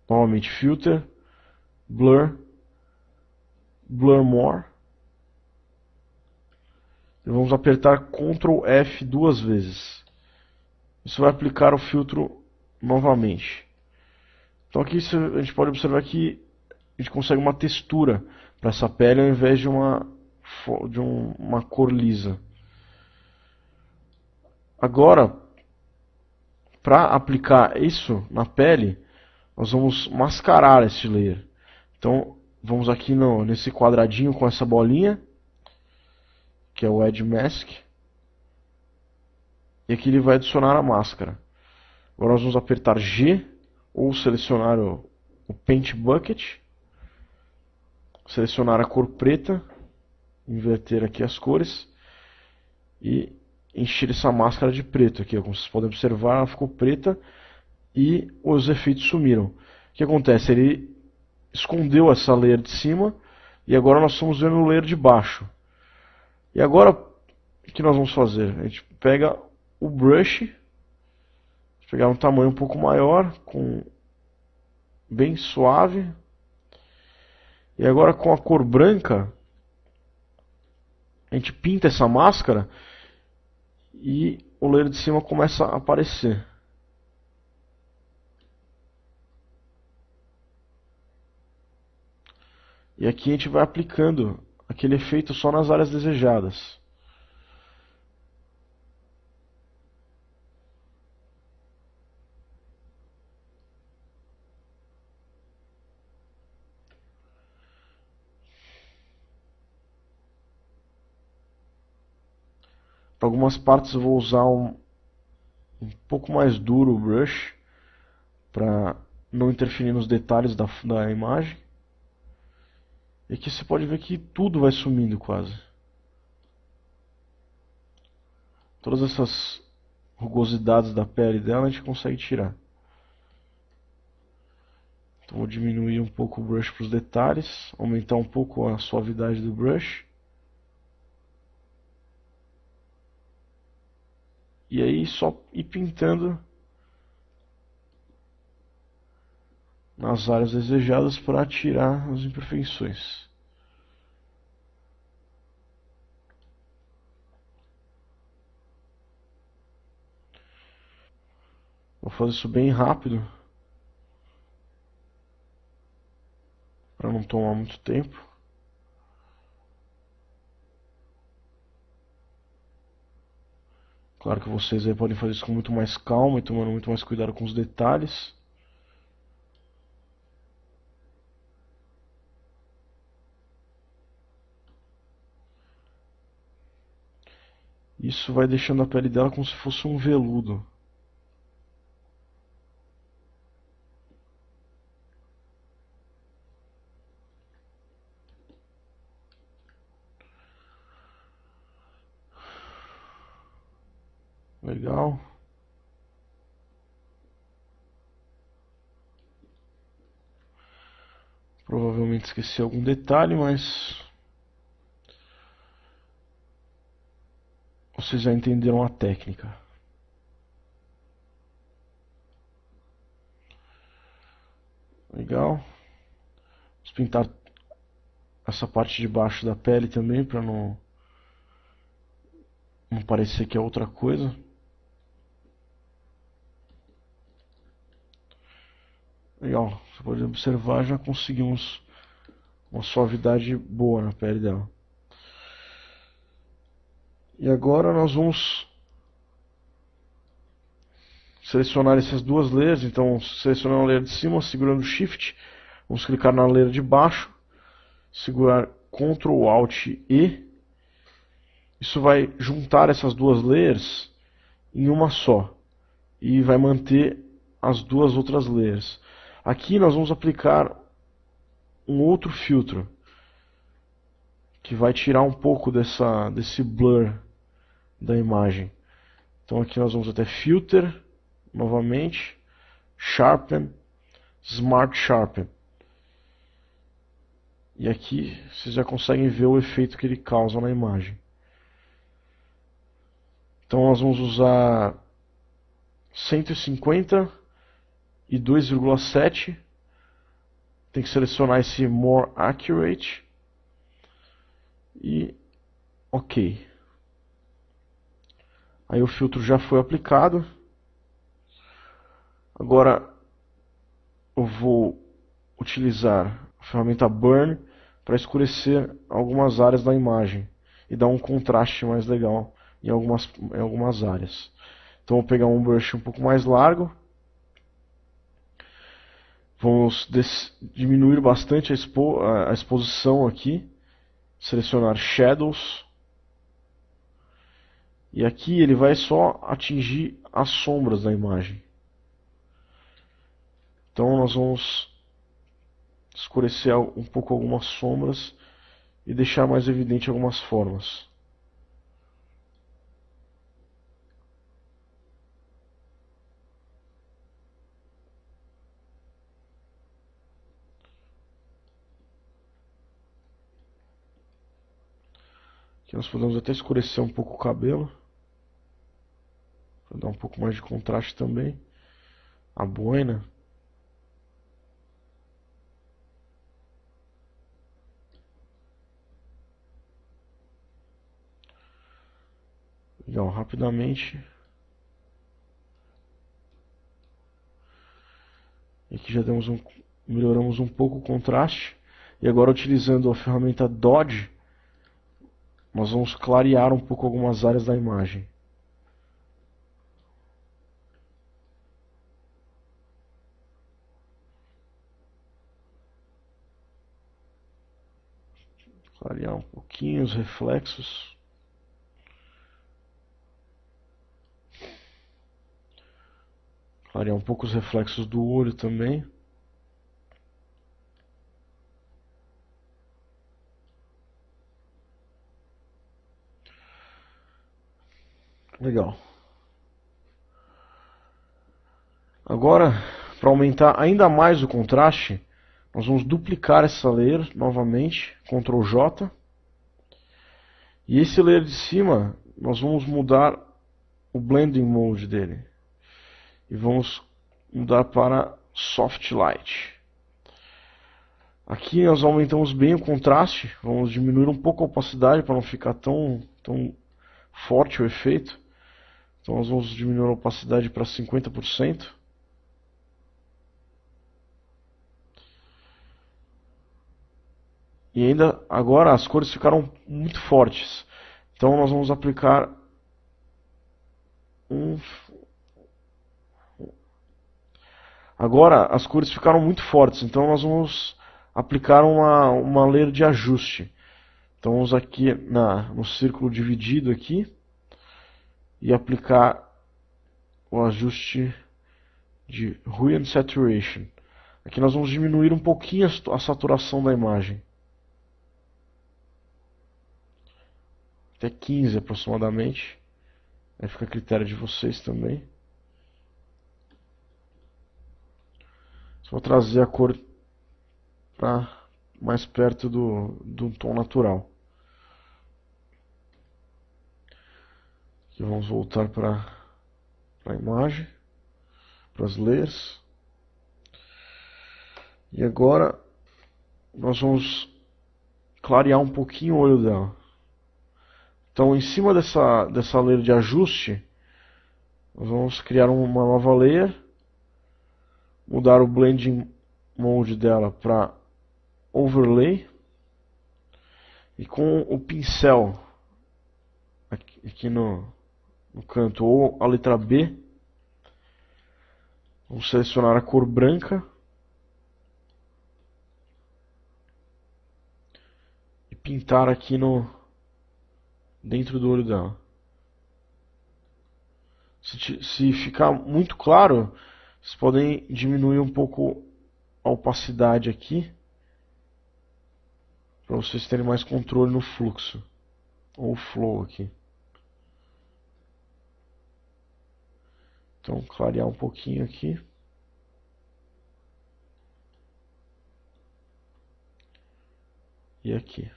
Novamente Filter, Blur, Blur More. E vamos apertar Ctrl F duas vezes. Isso vai aplicar o filtro novamente. Então aqui a gente pode observar que a gente consegue uma textura para essa pele ao invés de uma cor lisa. Agora, para aplicar isso na pele, nós vamos mascarar esse layer. Então, vamos aqui nesse quadradinho com essa bolinha, que é o Edge Mask. E aqui ele vai adicionar a máscara. Agora nós vamos apertar G, ou selecionar o Paint Bucket. Selecionar a cor preta, inverter aqui as cores e encher essa máscara de preto aqui. Como vocês podem observar, ela ficou preta e os efeitos sumiram. O que acontece? Ele escondeu essa layer de cima e agora nós estamos vendo o layer de baixo. E agora o que nós vamos fazer? A gente pega o brush, pegar um tamanho um pouco maior, bem suave. E agora com a cor branca, a gente pinta essa máscara e o layer de cima começa a aparecer. E aqui a gente vai aplicando aquele efeito só nas áreas desejadas. Para algumas partes eu vou usar um pouco mais duro o brush, para não interferir nos detalhes da imagem. E aqui você pode ver que tudo vai sumindo quase. Todas essas rugosidades da pele dela a gente consegue tirar. Então vou diminuir um pouco o brush para os detalhes, aumentar um pouco a suavidade do brush. E aí só ir pintando nas áreas desejadas para tirar as imperfeições. Vou fazer isso bem rápido, para não tomar muito tempo. Claro que vocês aí podem fazer isso com muito mais calma e tomando muito mais cuidado com os detalhes. Isso vai deixando a pele dela como se fosse um veludo. Legal. Provavelmente esqueci algum detalhe, mas vocês já entenderam a técnica. Legal. Vamos pintar essa parte de baixo da pele também, para não parecer que é outra coisa. Legal, você pode observar, já conseguimos uma suavidade boa na pele dela. E agora nós vamos selecionar essas duas layers. Então, selecionando a layer de cima, segurando o Shift, vamos clicar na layer de baixo, segurar Ctrl Alt E. Isso vai juntar essas duas layers em uma só e vai manter as duas outras layers. Aqui nós vamos aplicar um outro filtro que vai tirar um pouco desse blur da imagem. Então aqui nós vamos até Filter, novamente, Sharpen, Smart Sharpen. E aqui vocês já conseguem ver o efeito que ele causa na imagem. Então nós vamos usar 150 e 2,7 tem que selecionar esse More Accurate e OK. Aí o filtro já foi aplicado. Agora eu vou utilizar a ferramenta Burn para escurecer algumas áreas da imagem e dar um contraste mais legal em algumas áreas. Então vou pegar um brush um pouco mais largo. Vamos diminuir bastante a exposição aqui. Selecionar Shadows. E aqui ele vai só atingir as sombras da imagem. Então nós vamos escurecer um pouco algumas sombras e deixar mais evidente algumas formas. Aqui nós podemos até escurecer um pouco o cabelo, para dar um pouco mais de contraste também. A boina. Legal, rapidamente. E aqui já melhoramos um pouco o contraste. E agora, utilizando a ferramenta Dodge, nós vamos clarear um pouco algumas áreas da imagem. Clarear um pouquinho os reflexos. Clarear um pouco os reflexos do olho também. Legal. Agora, para aumentar ainda mais o contraste, nós vamos duplicar essa layer novamente, Ctrl J. E esse layer de cima, nós vamos mudar o Blending Mode dele. E vamos mudar para Soft Light. Aqui nós aumentamos bem o contraste, vamos diminuir um pouco a opacidade para não ficar tão forte o efeito. Então nós vamos diminuir a opacidade para 50%. E ainda agora as cores ficaram muito fortes. Então nós vamos aplicar Agora as cores ficaram muito fortes, então nós vamos aplicar uma layer de ajuste. Então vamos aqui no círculo dividido aqui e aplicar o ajuste de Hue and Saturation. Aqui nós vamos diminuir um pouquinho a saturação da imagem. Até 15 aproximadamente. Aí fica a critério de vocês também. Vou trazer a cor para mais perto do tom natural. Aqui vamos voltar para a imagem, para as layers. E agora nós vamos clarear um pouquinho o olho dela. Então, em cima dessa layer de ajuste, nós vamos criar uma nova layer, mudar o Blending Mode dela para Overlay, e com o pincel aqui no canto, ou a letra B, vamos selecionar a cor branca e pintar aqui dentro do olho dela. Se ficar muito claro, vocês podem diminuir um pouco a opacidade aqui, para vocês terem mais controle no fluxo, ou flow aqui. Então, clarear um pouquinho aqui. E aqui.